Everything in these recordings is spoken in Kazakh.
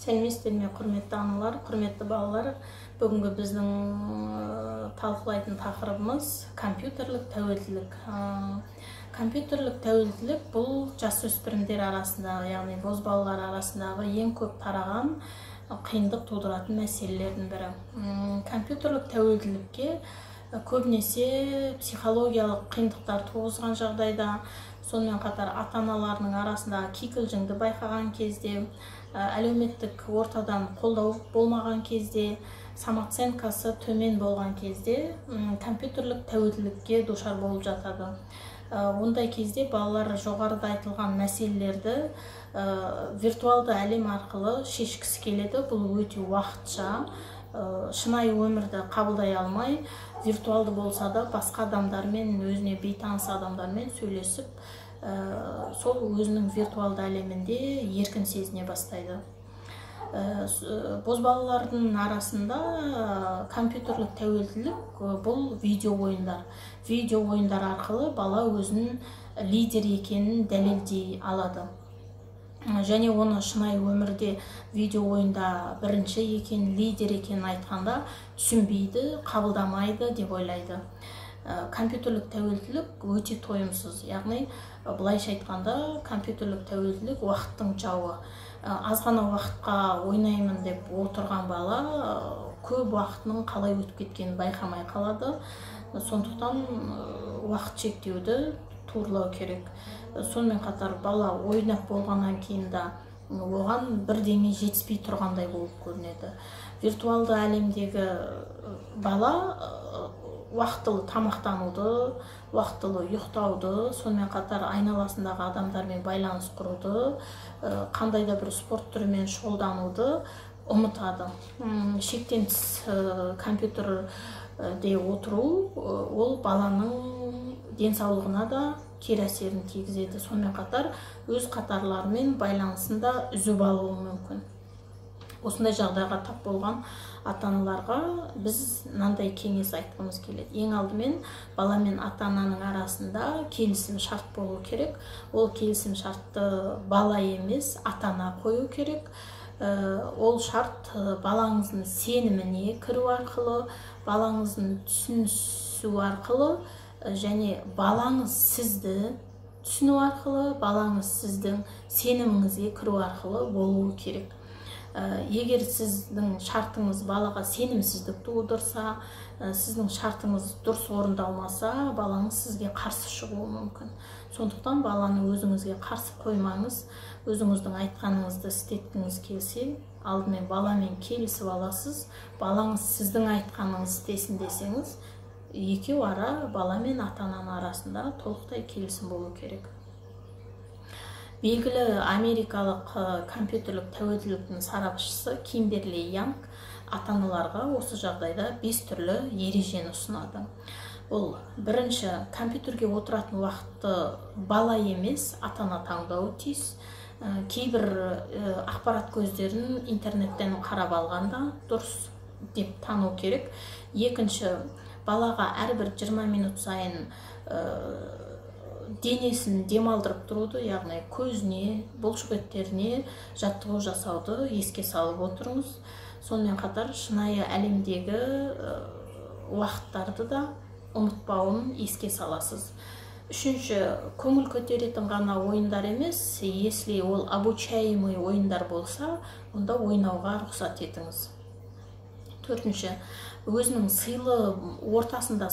Сәлеметсіздерме, құрметті аналар, құрметті балалар. Бүгінгі біздің талқылайтын тақырыбымыз компьютерлік тәуелділік. Компьютерлік тәуелділік бұл жасөспірімдер арасында, яғни бозбалалар арасындағы ең көп тараған қиындық тудыратын мәселелердің бірі. Компьютерлік тәуелділікке көбінесе психологиялық қиындықтар туғызған жағдайда, сонымен қатар ата-аналарының арасында кикілжіңді байқаған кезде, әлеуметтік ортадан қолдау болмаған кезде, самооценкасы төмен болған кезде компьютерлік тәуелділікке душар болып жатады. Ондай кезде балалар жоғарыда айтылған мәселелерді виртуалды әлем арқылы шешкісі келеді. Бұл өте уақытша, шынайы өмірді қабылдай алмай, виртуалды болса да басқа адамдармен, өзіне бейтаныс адамдармен сөйлесіп, сол өзінің виртуалды әлемінде еркін сезіне бастайды. Бозбалалардың арасында компьютерлік тәуелділік бұл видео ойындар. Видео ойындар арқылы бала өзінің лидер екенін дәлелдей алады. Және оны шынайы өмірде видео ойында бірінші екен, лидер екенін айтқанда түсінбейді, қабылдамайды деп ойлайды. Компьютерлік тәуелділік өте тойымсыз. Яғни, былайша айтқанда, компьютерлік тәуелділік уақыттың жауы. Аз ғана уақытқа ойнаймын деп отырған бала көп уақытының қалай өтіп кеткенін байқамай қалады. Сондықтан уақыт шектеуді турлау керек. Сонымен қатар бала ойнап болғаннан кейін да оған бірдеңе жетіспей тұрғандай болып көрінеді. Виртуалды әлемдегі бала уақытылы тамақтануды, уақытылы ұйықтауды, сонымен қатар айналасындағы адамдармен байланыс құруды, қандай да бір спорт түрімен шұғылдануды ұмытады. Шектен тыс компьютерде отыру ол баланың денсаулығына да кері әсерін тигізеді. Сонымен қатар өз қатарларымен байланысында үзіп алуы мүмкін. Осындай жағдайға тап болған ата-аналарға біз мынандай кеңес айтқымыз келеді. Ең алдымен бала мен ата-ананың арасында келісім шарт болу керек. Ол келісім шартты бала емес, ата-ана қою керек. Ол шарт балаңыздың сеніміне кіру арқылы, балаңыздың түсінісу арқылы, және балаңыз сізді түсіну арқылы, балаңыз сіздің сеніміңізге кіру арқылы болуы керек. Егер сіздің шартыңыз балаға сенімсіздік тудырса, сіздің шартыңыз дұрыс орындалмаса, балаңыз сізге қарсы шығуы мүмкін. Сондықтан баланы өзіңізге қарсы қоймаңыз, өзіңіздің айтқаныңызды істеткіңіз келсе, алдымен баламен келісіп аласыз. Балаңыз сіздің айтқаныңыз істесін десеңіз, екеу ара бала мен ата-ананың арасында толықтай келісім болу керек. Белгілі америкалық компьютерлік тәуелділіктің сарапшысы Кимберли Янг ата-аналарға осы жағдайда 5 түрлі ережені ұсынады. Ол бірінші, компьютерге отыратын уақытты бала емес, ата-ана таңдауы тиіс. Кейбір ақпарат көздерін интернеттен қарап алғанда дұрыс деп тану керек. Екінші, балаға әрбір 20 минут сайын денесін демалдырып тұруды, яғни көзіне, бұлшық еттеріне жаттығу жасауды еске салып отырыңыз. Сонымен қатар шынайы әлемдегі уақыттарды да ұмытпауын еске саласыз. Үшінші, көңіл көтеретін ғана ойындар емес, если ол обучаемый ойындар болса, онда ойнауға рұқсат етіңіз. Төртінші, өзінің ортасында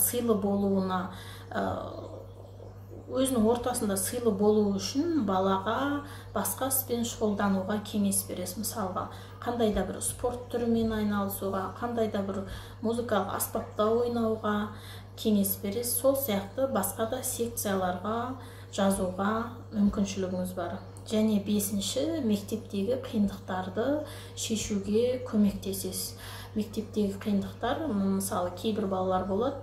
сыйлы болуы үшін балаға басқа іспен шұғылдануға кеңес бересіз. Мысалға, қандай да бір спорт түрімен айналысуға, қандай да бір музыкалық аспапта ойнауға кеңес бересіз. Сол сияқты басқа да секцияларға жазуға мүмкіншілігіңіз бар. Және бесінші, мектептегі қиындықтарды шешуге көмектесесіз. Мектептегі қиындықтар, мысалы, кейбір балалар болады,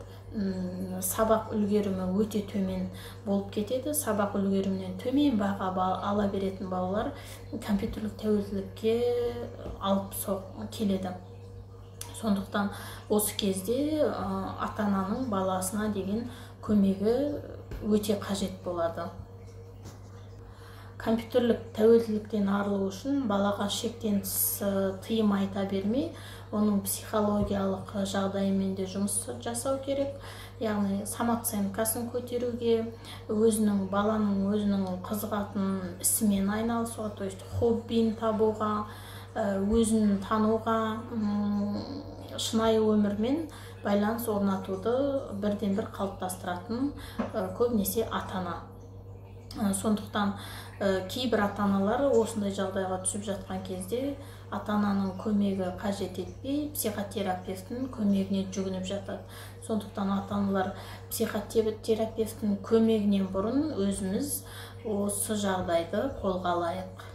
сабақ үлгерімі өте төмен болып кетеді. Сабақ үлгерімінен төмен баға ала беретін балалар компьютерлік тәуелділікке алып келеді. Сондықтан осы кезде ата-ананың баласына деген көмегі өте қажет болады. компьютерлік тәуелділіктен арылу үшін балаға шектен тыс тыйым айта бермей, оның психологиялық жағдайымен де жұмыс жасау керек. Яғни самооценкасын көтеруге, баланың өзінің қызығатын ісімен айналысуға, то есть хоббиін табуға, өзін тануға, шынайы өмірмен байланыс орнатуды бірден бір қалыптастыратын көбінесе ата-ана. Сондықтан кейбір ата-аналар осындай жағдайға түсіп жатқан кезде ата-ананың көмегі қажет етпей, психотерапевтің көмегіне жүгініп жатады. Сондықтан ата-аналар психотерапевтің көмегінен бұрын өзіміз осы жағдайды қолға алайық.